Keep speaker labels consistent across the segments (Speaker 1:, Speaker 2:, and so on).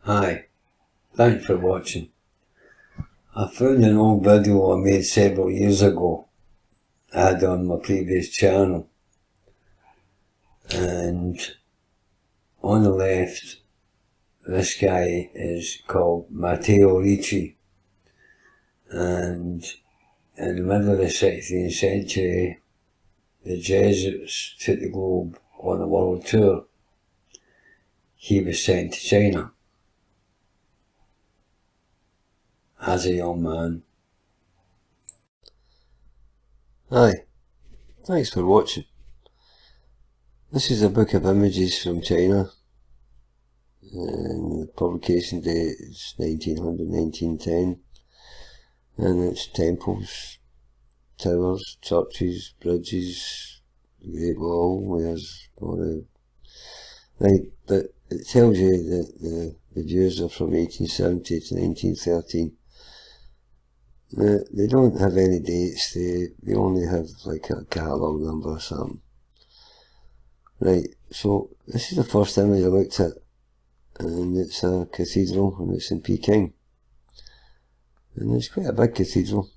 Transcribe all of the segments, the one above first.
Speaker 1: Hi, thanks for watching. I found an old video I made several years ago I had on my previous channel, and on the left this guy is called Matteo Ricci, and in the middle of the 16th century the Jesuits took the globe on a world tour. He was sent to China as a young man.
Speaker 2: Hi, thanks for watching. This is a book of images from China, and the publication date is 1900-1910, and it's temples, towers, churches, bridges, the Great Wall. There's all the... Right, but it tells you that the views are from 1870 to 1913. They don't have any dates, they only have like a catalogue number or something. Right, so this is the first image I looked at, and it's a cathedral, and it's in Peking. And it's quite a big cathedral,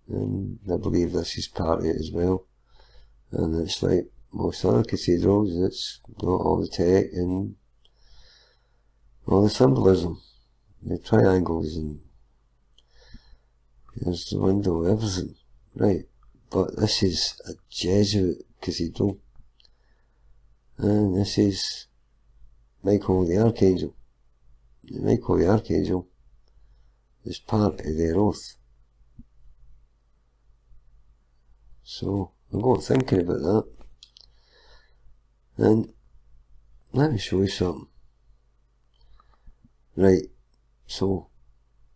Speaker 2: and I believe this is part of it as well. And it's like most other cathedrals, it's got all the tech and all the symbolism, the triangles, and there's the window, everything. Right, but this is a Jesuit cathedral, and this is Michael the Archangel. Michael the Archangel is part of their oath. So I got thinking about that, and let me show you something. Right, so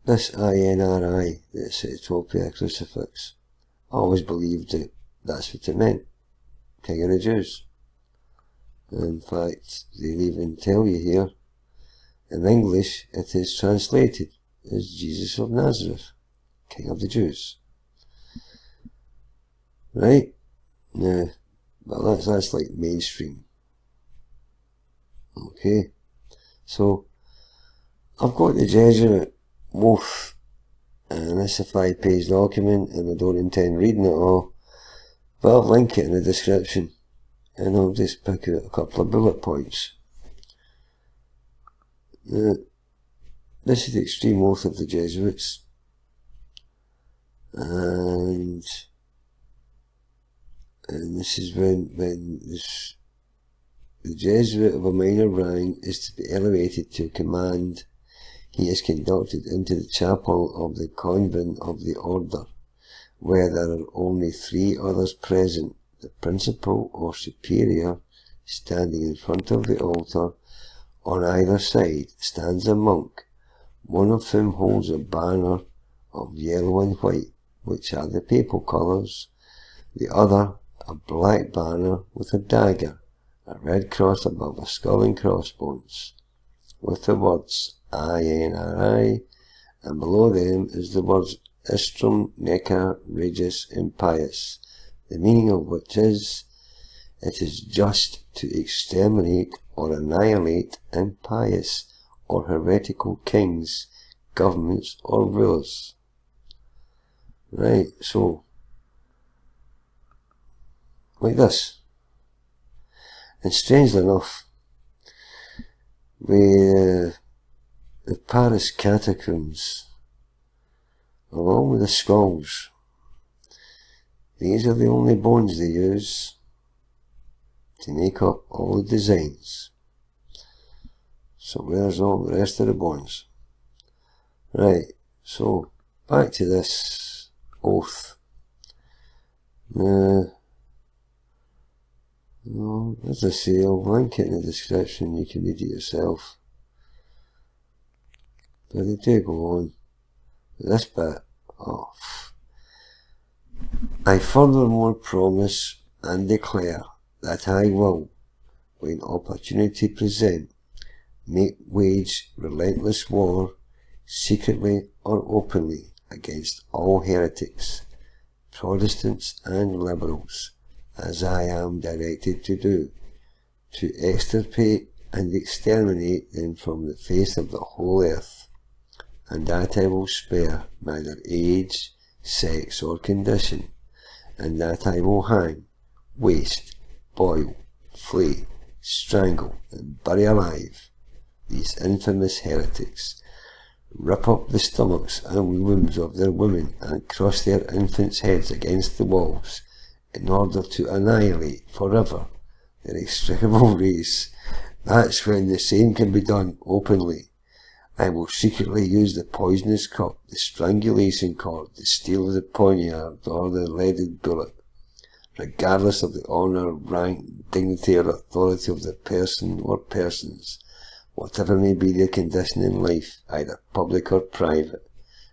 Speaker 2: this INRI that's at the top of a crucifix, I always believed that that's what it meant, King of the Jews. In fact, they even tell you here, in English it is translated as Jesus of Nazareth, King of the Jews. Right? Now, well, that's like mainstream. Okay, so I've got the Jesuit oath, and it's a 5-page document, and I don't intend reading it all, but I'll link it in the description, and I'll just pick out a couple of bullet points. This is the extreme oath of the Jesuits, and this is when the Jesuit of a minor rank is to be elevated to command. He is conducted into the chapel of the convent of the order, where there are only 3 others present. The principal or superior, standing in front of the altar, on either side stands a monk, one of whom holds a banner of yellow and white, which are the papal colours, the other a black banner with a dagger, a red cross above a skull and crossbones, with the words INRI, and below them is the words Istrum Necar Regis Impius, the meaning of which is, it is just to exterminate or annihilate impious or heretical kings, governments or rulers. Right, so like this. And strangely enough, the Paris catacombs, along with the skulls, these are the only bones they use to make up all the designs. So where's all the rest of the bones? Right, so back to this oath. As I say, I'll link it in the description, you can read it yourself. But they do go on. This bit off. I furthermore promise and declare that I will, when opportunity present, wage relentless war, secretly or openly, against all heretics, Protestants and liberals, as I am directed to do, to extirpate and exterminate them from the face of the whole earth, and that I will spare neither age, sex, or condition, and that I will hang, waste, boil, flay, strangle, and bury alive these infamous heretics, rip up the stomachs and wombs of their women, and crush their infants' heads against the walls, in order to annihilate forever their execrable race. That's when the same can be done openly. I will secretly use the poisonous cup, the strangulation cord, the steel of the poniard, or the leaded bullet, regardless of the honour, rank, dignity, or authority of the person or persons, whatever may be their condition in life, either public or private,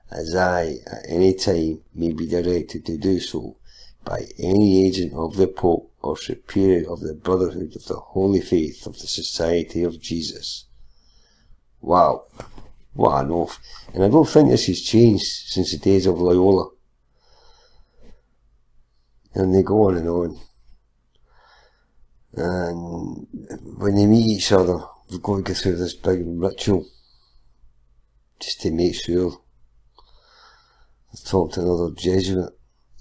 Speaker 2: as I, at any time, may be directed to do so by any agent of the Pope or superior of the Brotherhood of the Holy Faith of the Society of Jesus. Wow, what an oath. And I don't think this has changed since the days of Loyola. And they go on. And when they meet each other, they've got to go through this big ritual just to make sure. I've talked to another Jesuit,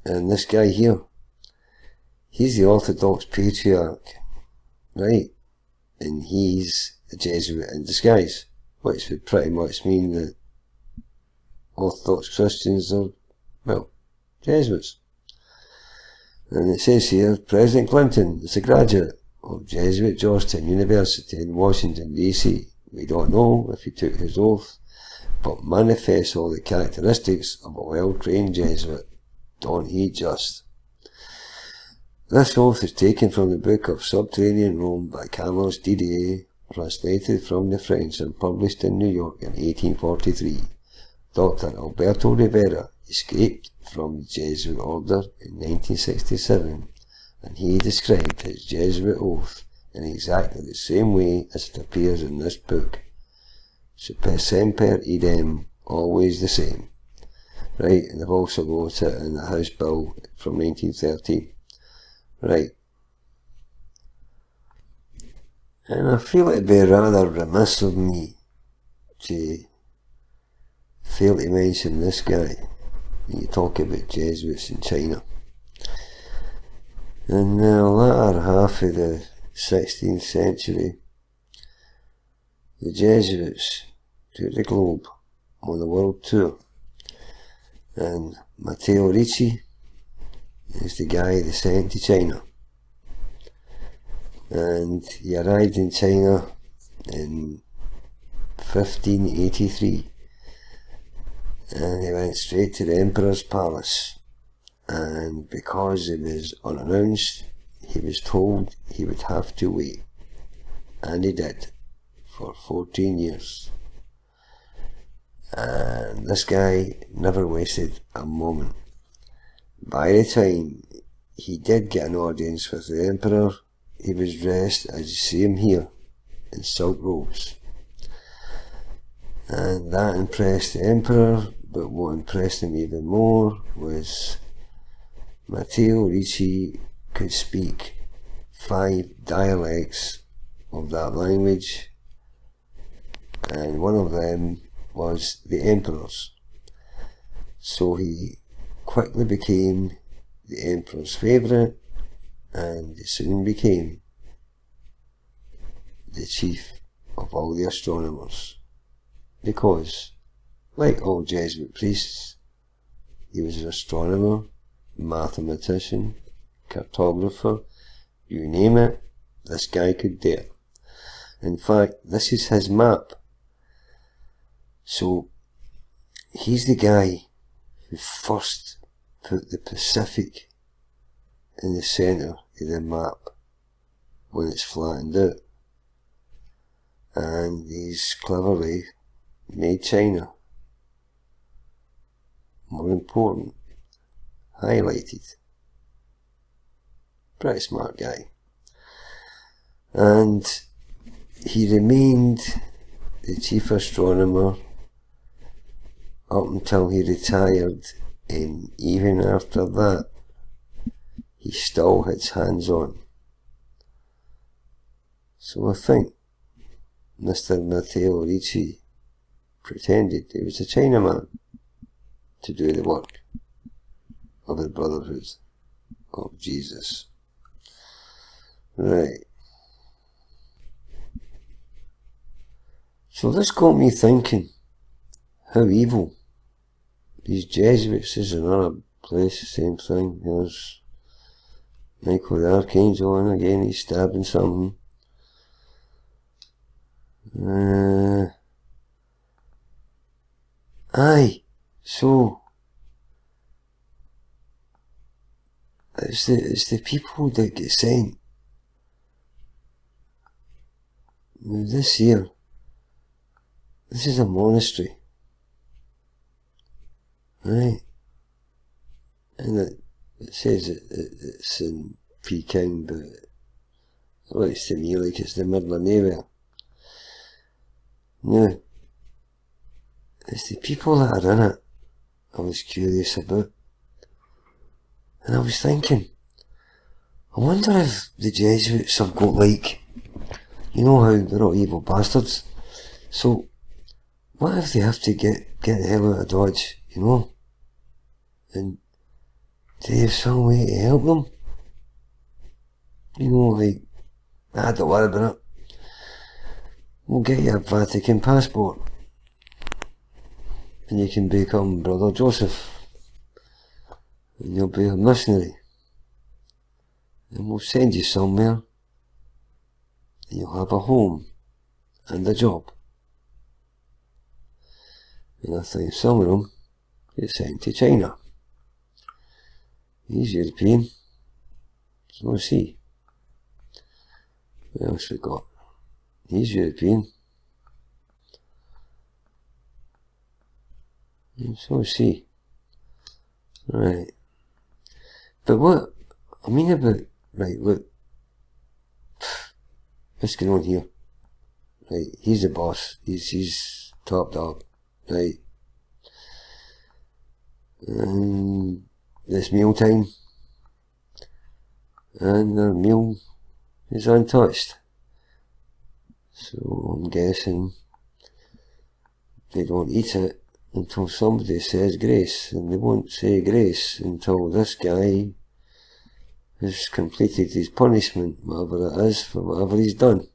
Speaker 2: and this guy here, he's the Orthodox Patriarch, right? And he's a Jesuit in disguise, which would pretty much mean that Orthodox Christians are, well, Jesuits. And it says here, President Clinton is a graduate of Jesuit Georgetown University in Washington, D.C. We don't know if he took his oath, but manifests all the characteristics of a well-trained Jesuit, don't he just? This oath is taken from the book of Subterranean Rome by Carlos Didier, translated from the French and published in New York in 1843. Dr. Alberto Rivera escaped from the Jesuit order in 1967, and he described his Jesuit oath in exactly the same way as it appears in this book. Semper idem, always the same. Right, and I've also got it in the House Bill from 1913. Right. And I feel it'd be rather remiss of me to fail to mention this guy when you talk about Jesuits in China. In the latter half of the 16th century, the Jesuits took the globe on a world tour, and Matteo Ricci is the guy they sent to China. And he arrived in China in 1583, and he went straight to the Emperor's palace, and because it was unannounced, he was told he would have to wait, and he did, for 14 years. And this guy never wasted a moment. By the time he did get an audience with the Emperor, he was dressed, as you see him here, in silk robes. And that impressed the Emperor, but what impressed him even more was Matteo Ricci could speak 5 dialects of that language, and one of them was the Emperor's. So he quickly became the Emperor's favourite, and he soon became the chief of all the astronomers, because, like all Jesuit priests, he was an astronomer, mathematician, cartographer, you name it, this guy could do it. In fact, this is his map. So, he's the guy who first put the Pacific in the centre of the map when it's flattened out. And he's cleverly made China more important, highlighted. Pretty smart guy. And he remained the chief astronomer up until he retired, and even after that he still had hands on. So I think Mr. Matteo Ricci pretended he was a Chinaman to do the work of the Brotherhood of Jesus. Right. So this got me thinking how evil these Jesuits is. Another place, the same thing. There's Michael the Archangel, and again he's stabbing something. Aye, so it's the people that get sent. Now this here, this is a monastery, right? And it says it's in Peking, but it looks to me like it's the middle of nowhere. Now, it's the people that are in it I was curious about. And I was thinking, I wonder if the Jesuits have got like, you know how they're all evil bastards. So, what if they have to get the hell out of Dodge, you know? And do they have some way to help them? You know, like, don't worry about it. We'll get you a Vatican passport. And you can become Brother Joseph. And you'll be a missionary. And we'll send you somewhere. And you'll have a home. And a job. And I think some of them get sent to China. He's European. So is he. What else we got? He's European. And so is he. Right. But what I mean about, right, look, what's going on here? Right, he's the boss. He's top dog. Right. And it's meal time. And their meal is untouched. So I'm guessing they don't eat it until somebody says grace, and they won't say grace until this guy has completed his punishment, whatever it is, for whatever he's done.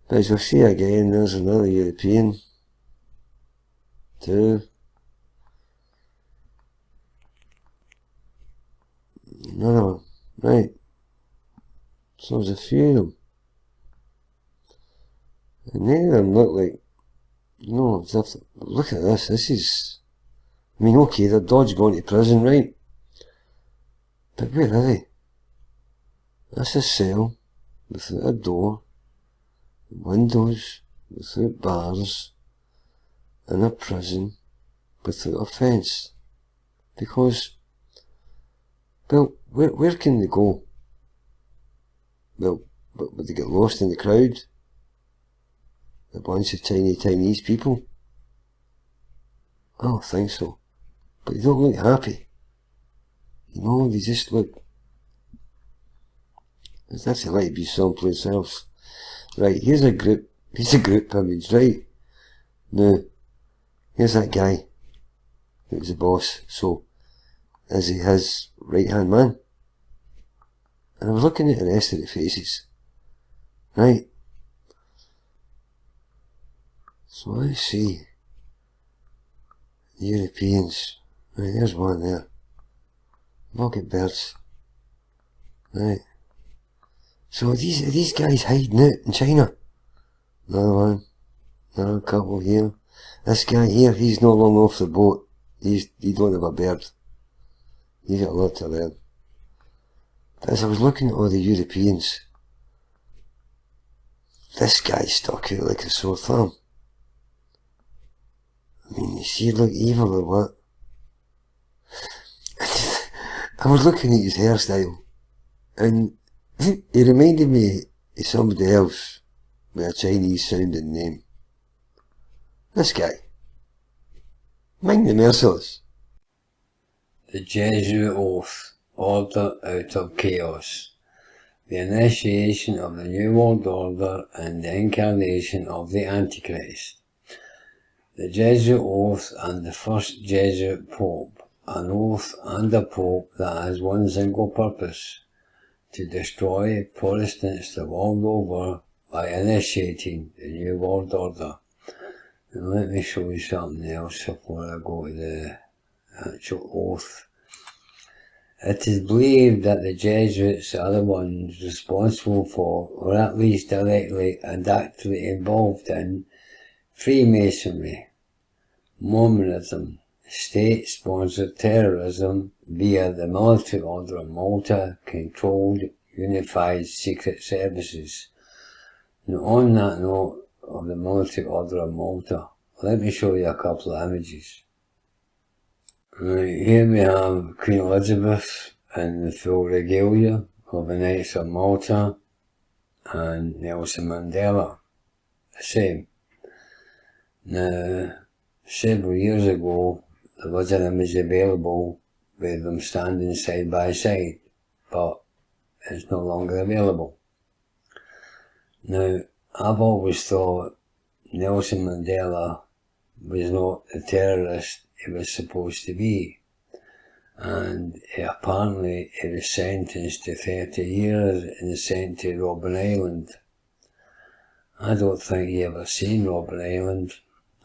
Speaker 2: But as you'll see again, there's another European, two, another one, right, so there's a few of them, and none of them look like, you know, look at this, is, I mean, okay, they're Dodge going to prison, right, but where are they? That's a cell, without a door, windows, without bars, and a prison, without a fence, because, well, where can they go? Well, would they get lost in the crowd? A bunch of tiny Chinese people? I don't think so. But they don't look happy. You know, they just look as if they like to be someplace else. Right, here's a group image, right? Now, here's that guy who was the boss. So, is he his right hand man? And I was looking at the rest of the faces. Right? So I see the Europeans. Right, there's one there. Look at birds. Right. So are these guys hiding out in China? Another one. Another couple here. This guy here, he's no long off the boat. He don't have a beard. He's got a lot to learn. But as I was looking at all the Europeans, this guy stuck out like a sore thumb. I mean, you see, look evil or what? I was looking at his hairstyle, and he reminded me of somebody else with a Chinese sounding name. This guy. Mind the merciless.
Speaker 1: The Jesuit oath, order out of chaos. the initiation of the New World Order and the incarnation of the Antichrist. The Jesuit oath and the first Jesuit Pope, an oath and a Pope that has one single purpose, to destroy Protestants the world over by initiating the New World Order. And let me show you something else before I go to the actual oath. It is believed that the Jesuits are the ones responsible for, or at least directly and actively involved in, Freemasonry, Mormonism, state-sponsored terrorism via the Military Order of Malta controlled unified secret services. Now, on that note of the Military Order of Malta, let me show you a couple of images. Right, here we have Queen Elizabeth in the full regalia of the Knights of Malta, and Nelson Mandela, the same. Now, several years ago, there was an image available with them standing side by side, but it's no longer available. Now, I've always thought Nelson Mandela was not the terrorist he was supposed to be, and apparently he was sentenced to 30 years and sent to Robben Island. I don't think he ever seen Robben Island.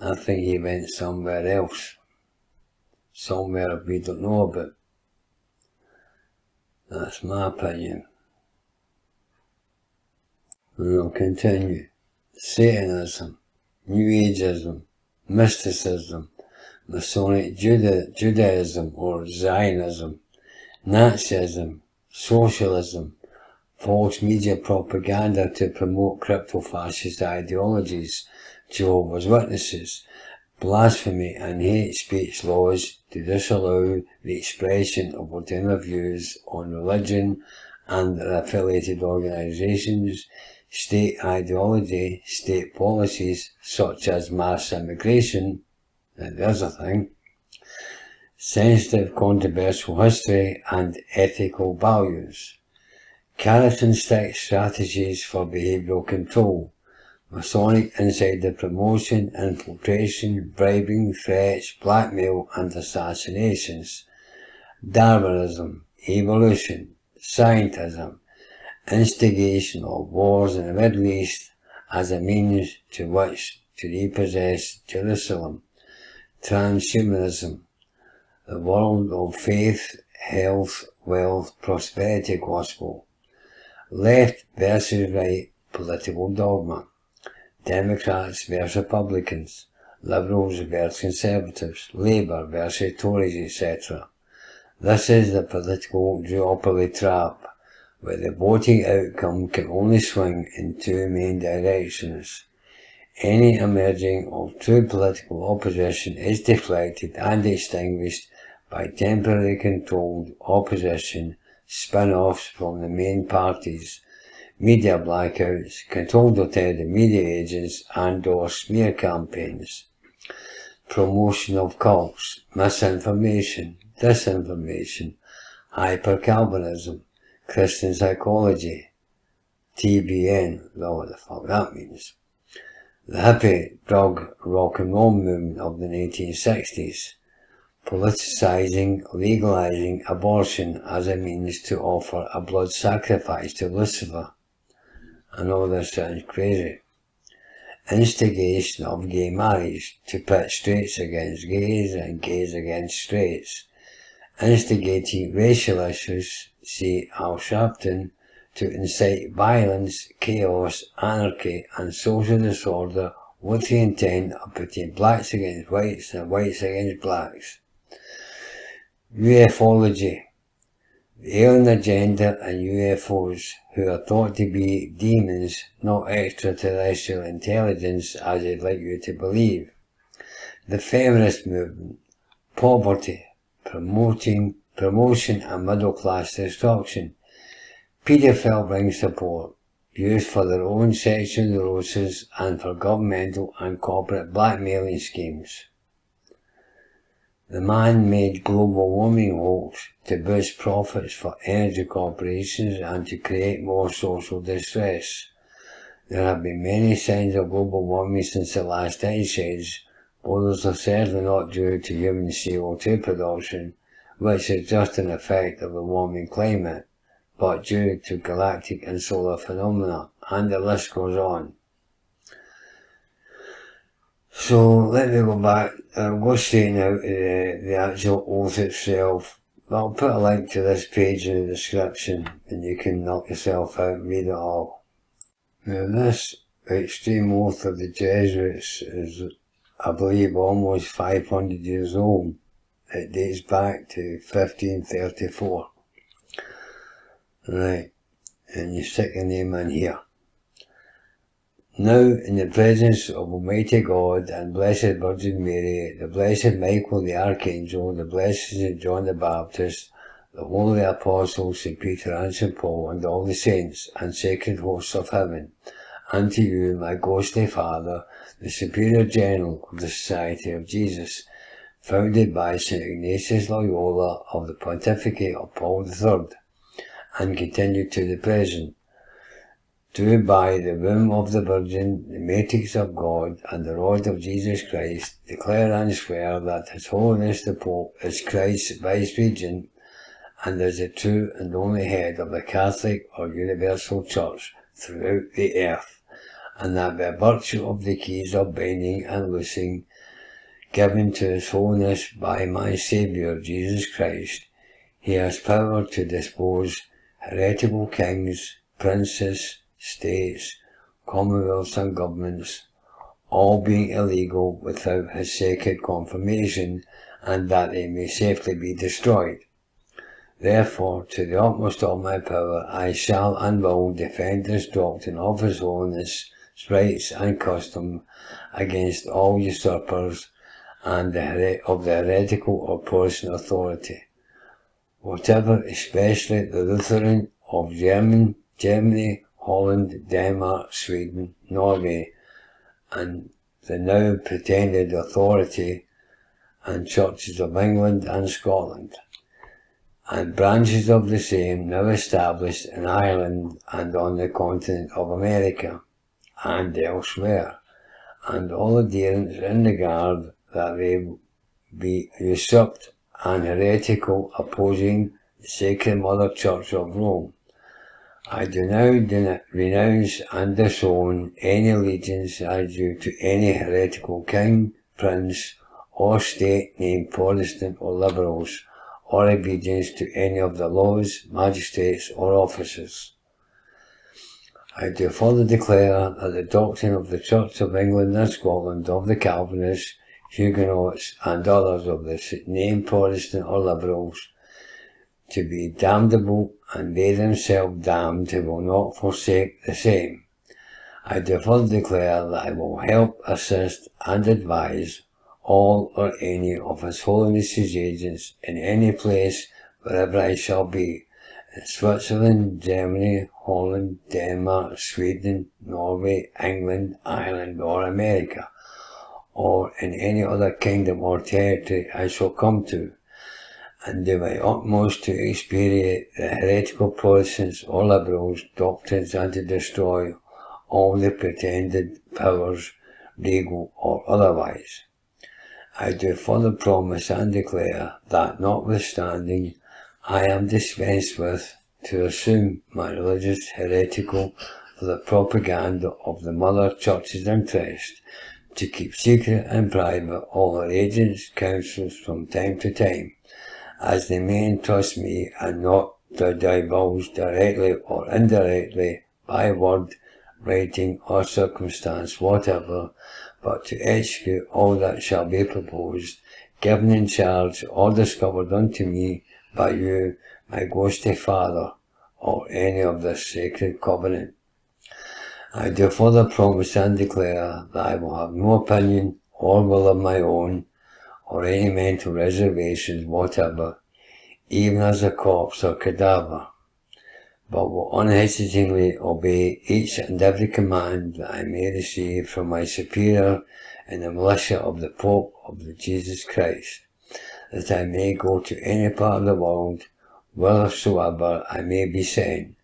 Speaker 1: I think he went somewhere else, somewhere we don't know about. That's my opinion. And I'll continue. Satanism, New Ageism, mysticism, Masonic Judaism or Zionism, Nazism, socialism, false media propaganda to promote crypto-fascist ideologies, Jehovah's Witnesses, blasphemy and hate speech laws to disallow the expression of alternative views on religion and their affiliated organisations, state ideology, state policies such as mass immigration, and there's a thing, sensitive controversial history and ethical values, carrot and stick strategies for behavioural control, Masonic insider promotion, infiltration, bribing, threats, blackmail and assassinations, Darwinism, evolution, scientism, instigation of wars in the Middle East as a means to which to repossess Jerusalem, transhumanism, the world of faith, health, wealth, prosperity gospel, left versus right political dogma, Democrats versus Republicans, Liberals versus Conservatives, Labour versus Tories, etc. This is the political duopoly trap, where the voting outcome can only swing in two main directions. Any emerging of true political opposition is deflected and extinguished by temporarily controlled opposition, spin-offs from the main parties, media blackouts, controlled alternative media agents and/or smear campaigns, promotion of cults, misinformation, disinformation, hyper-Calvinism, Christian psychology, TBN, know what the fuck that means. The hippie, drug, rock and roll movement of the 1960s, politicising, legalising abortion as a means to offer a blood sacrifice to Lucifer. I know this sounds crazy. Instigation of gay marriage to pit straights against gays and gays against straights. Instigating racial issues, see Al Sharpton, to incite violence, chaos, anarchy and social disorder with the intent of putting blacks against whites and whites against blacks. UFOlogy, the alien agenda and UFOs, who are thought to be demons, not extraterrestrial intelligence as they'd like you to believe. The feminist movement, poverty, promotion and middle class destruction, paedophile ring support, used for their own sexual neurosis and for governmental and corporate blackmailing schemes. The man-made global warming hoax to boost profits for energy corporations and to create more social distress. There have been many signs of global warming since the last ice age, but those are certainly not due to human CO2 production, which is just an effect of the warming climate, but due to galactic and solar phenomena, and the list goes on. So let me go back. I'll go straight now to the actual oath itself. I'll put a link to this page in the description and you can knock yourself out and read it all. Now this extreme oath of the Jesuits is, I believe, almost 500 years old. It dates back to 1534. Right, and you stick your name in here. Now, in the presence of Almighty God and Blessed Virgin Mary, the Blessed Michael the Archangel, the Blessed St. John the Baptist, the Holy Apostles St. Peter and St. Paul, and all the saints and sacred hosts of heaven, and to you, my ghostly Father, the Superior General of the Society of Jesus, founded by St. Ignatius Loyola of the Pontificate of Paul III, and continued to the present, do by the womb of the Virgin, the matrix of God, and the rod of Jesus Christ, declare and swear that His Holiness the Pope is Christ's Vice-Regent, and is the true and only head of the Catholic or Universal Church throughout the earth, and that by virtue of the keys of binding and loosing, given to His Holiness by my Saviour Jesus Christ, He has power to dispose heretical kings, princes, states, commonwealths and governments, all being illegal without His sacred confirmation, and that they may safely be destroyed. Therefore, to the utmost of my power, I shall and will defend this doctrine of His Holiness' rights and custom against all usurpers and of the heretical or Protestant authority, whatever, especially the Lutheran of Germany, Holland, Denmark, Sweden, Norway, and the now pretended authority and churches of England and Scotland, and branches of the same now established in Ireland and on the continent of America, and elsewhere, and all adherents in regard that they be usurped and heretical, opposing the Sacred Mother Church of Rome. I do now renounce and disown any allegiance I due to any heretical king, prince, or state named Protestant or Liberals, or obedience to any of the laws, magistrates, or officers. I do further declare that the doctrine of the Church of England and Scotland, of the Calvinists, Huguenots, and others of the named Protestant or Liberals, to be damnable, and they themselves damned who will not forsake the same. I do further declare that I will help, assist, and advise all or any of His Holiness's agents in any place wherever I shall be, in Switzerland, Germany, Holland, Denmark, Sweden, Norway, England, Ireland, or America, or in any other kingdom or territory I shall come to, and do my utmost to experience the heretical Protestants or Liberals' doctrines and to destroy all the pretended powers, legal or otherwise. I do further promise and declare that, notwithstanding I am dispensed with to assume my religious heretical for the propaganda of the Mother Church's interest, to keep secret and private all her agents' counsels from time to time, as they may entrust me, and not to divulge directly or indirectly by word, writing, or circumstance whatever, but to execute all that shall be proposed, given in charge, or discovered unto me by you, my ghostly Father, or any of this sacred covenant. I do further promise and declare that I will have no opinion or will of my own, or any mental reservations whatever, even as a corpse or cadaver, but will unhesitatingly obey each and every command that I may receive from my superior in the militia of the Pope of Jesus Christ, that I may go to any part of the world, whithersoever I may be sent,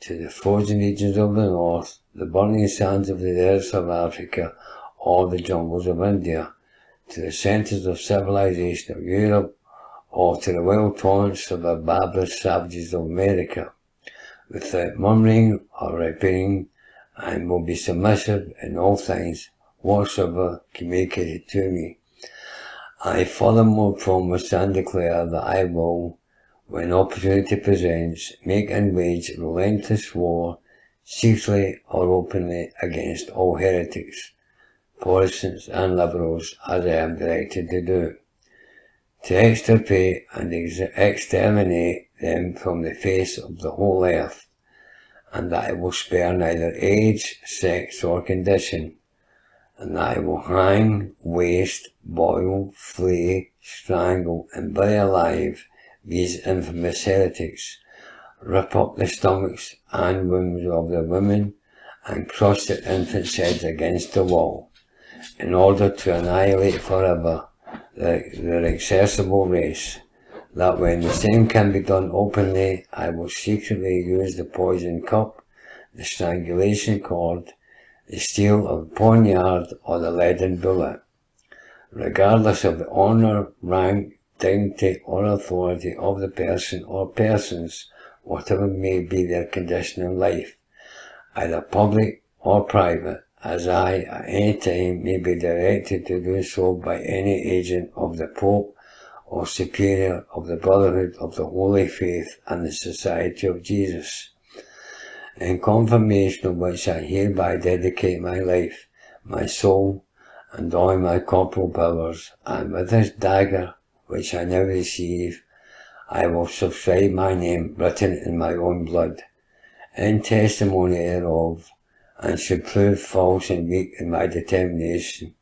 Speaker 1: to the frozen regions of the north, the burning sands of the deserts of Africa, or the jungles of India, to the centres of civilization of Europe, or to the wild taunts of the barbarous savages of America. Without murmuring or repining, I will be submissive in all things whatsoever communicated to me. I furthermore promise and declare that I will, when opportunity presents, make and wage relentless war, secretly or openly, against all heretics, Protestants and Liberals, as I am directed to do, to extirpate and exterminate them from the face of the whole earth, and that I will spare neither age, sex, or condition, and that I will hang, waste, boil, flay, strangle, and bury alive these infamous heretics, rip up the stomachs and wombs of the women, and crush their infants' heads against the wall, in order to annihilate forever their accessible race, that when the same can be done openly, I will secretly use the poison cup, the strangulation cord, the steel of the poniard, or the leaden bullet, regardless of the honour, rank, dignity, or authority of the person or persons, whatever may be their condition in life, either public or private, as I at any time may be directed to do so by any agent of the Pope or Superior of the Brotherhood of the Holy Faith and the Society of Jesus, in confirmation of which I hereby dedicate my life, my soul, and all my corporal powers, and with this dagger which I now receive, I will subscribe my name written in my own blood, in testimony thereof, and should prove false and weak in my determination.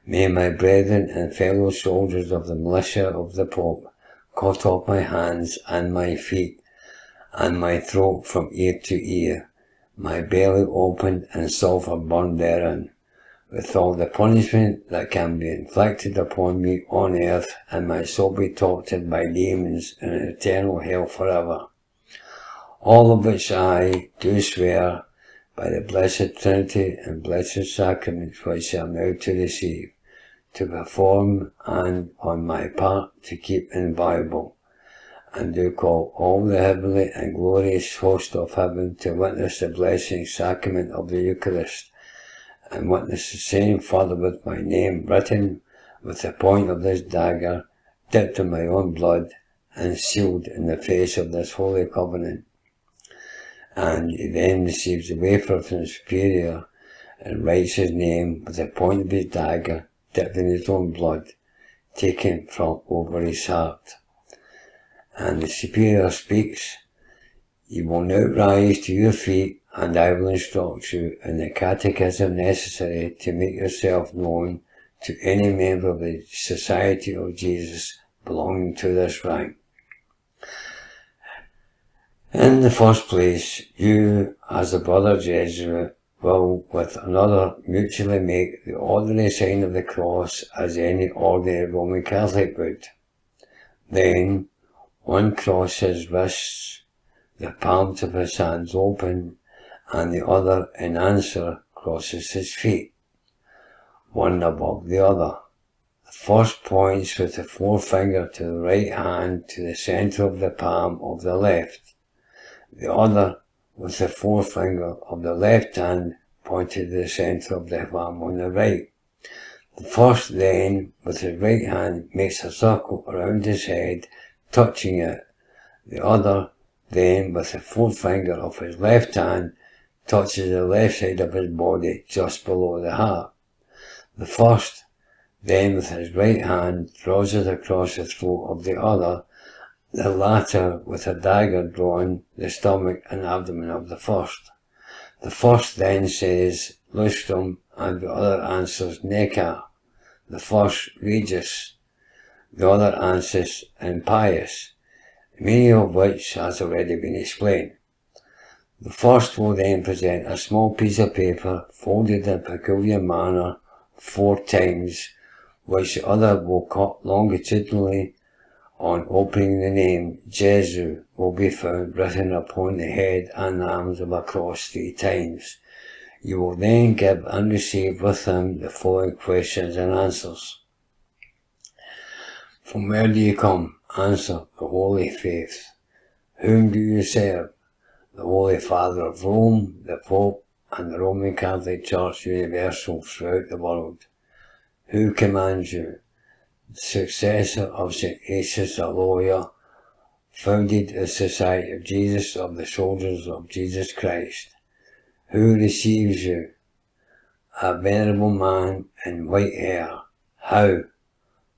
Speaker 1: May my brethren and fellow soldiers of the militia of the Pope cut off my hands and my feet, and my throat from ear to ear, my belly opened and sulphur burned therein, with all the punishment that can be inflicted upon me on earth, and my soul be tortured by demons in eternal hell forever. All of which I do swear by the blessed Trinity and blessed sacraments which I am now to receive, to perform, and on my part to keep inviolable, and do call all the heavenly and glorious host of heaven to witness the blessing sacrament of the Eucharist, and witness the same further with my name written with the point of this dagger, dipped in my own blood, and sealed in the face of this holy covenant. And he then receives the wafer from the Superior, and writes his name with the point of his dagger, dipped in his own blood, taken from over his heart. And the Superior speaks, "You will now rise to your feet, and I will instruct you in the catechism necessary to make yourself known to any member of the Society of Jesus belonging to this rank. In the first place, you, as a brother Jesuit, will with another mutually make the ordinary sign of the cross as any ordinary Roman Catholic would. Then, one crosses his wrists, the palms of his hands open, and the other, in answer, crosses his feet, one above the other. The first points with the forefinger to the right hand to the centre of the palm of the left. The other, with the forefinger of the left hand, pointed to the centre of the palm on the right. The first then, with his right hand, makes a circle around his head, touching it. The other, then, with the forefinger of his left hand, touches the left side of his body just below the heart. The first, then, with his right hand, draws it across the throat of the other, the latter with a dagger drawn the stomach and abdomen of the first. The first then says lustrum, and the other answers neca. The first regis, the other answers impious, the meaning of which has already been explained. The first will then present a small piece of paper folded in a peculiar manner 4 times, which the other will cut longitudinally on opening the name Jesu will be found written upon the head and arms of a cross 3 times. You will then give and receive with him the following questions and answers. From where do you come? Answer, the Holy Faith. Whom do you serve? The Holy Father of Rome, the Pope, and the Roman Catholic Church universal throughout the world. Who commands you? The successor of St. Asius, a lawyer, founded the Society of Jesus of the Soldiers of Jesus Christ. Who receives you? A venerable man in white hair. How?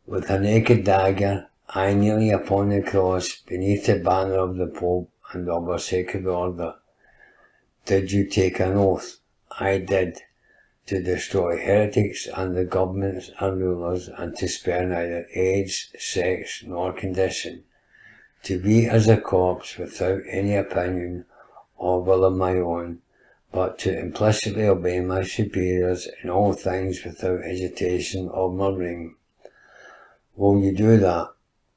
Speaker 1: With a naked dagger, I kneeling upon the cross beneath the banner of the Pope and of our sacred order. Did you take an oath? I did. To destroy heretics and the governments and rulers, and to spare neither age, sex, nor condition. To be as a corpse without any opinion or will of my own, but to implicitly obey my superiors in all things without hesitation or murmuring. Will you do that?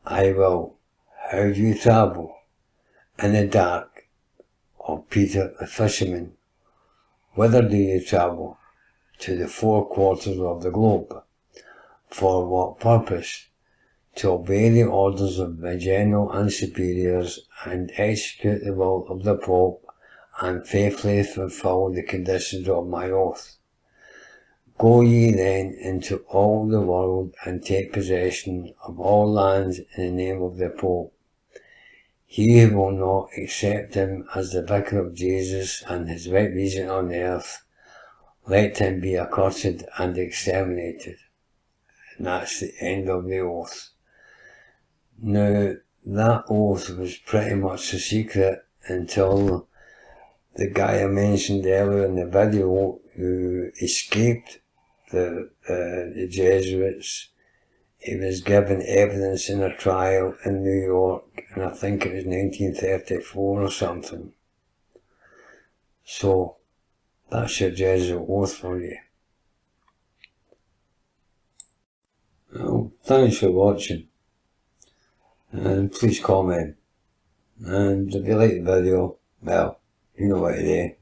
Speaker 1: I will. How do you travel? In the dark. Of Peter the fisherman. Whither do you travel? To the 4 quarters of the globe. For what purpose? To obey the orders of my general and superiors, and execute the will of the Pope, and faithfully fulfill the conditions of my oath. Go ye then into all the world, and take possession of all lands in the name of the Pope. He who will not accept him as the vicar of Jesus and his right regent on earth, let him be accursed and exterminated. And that's the end of the oath. Now, that oath was pretty much a secret until the guy I mentioned earlier in the video who escaped the Jesuits. He was given evidence in a trial in New York, and I think it was 1934 or something. So, that's your Jesuit oath for you. Well, thanks for watching, and please comment, and if you like the video, well, you know what to do.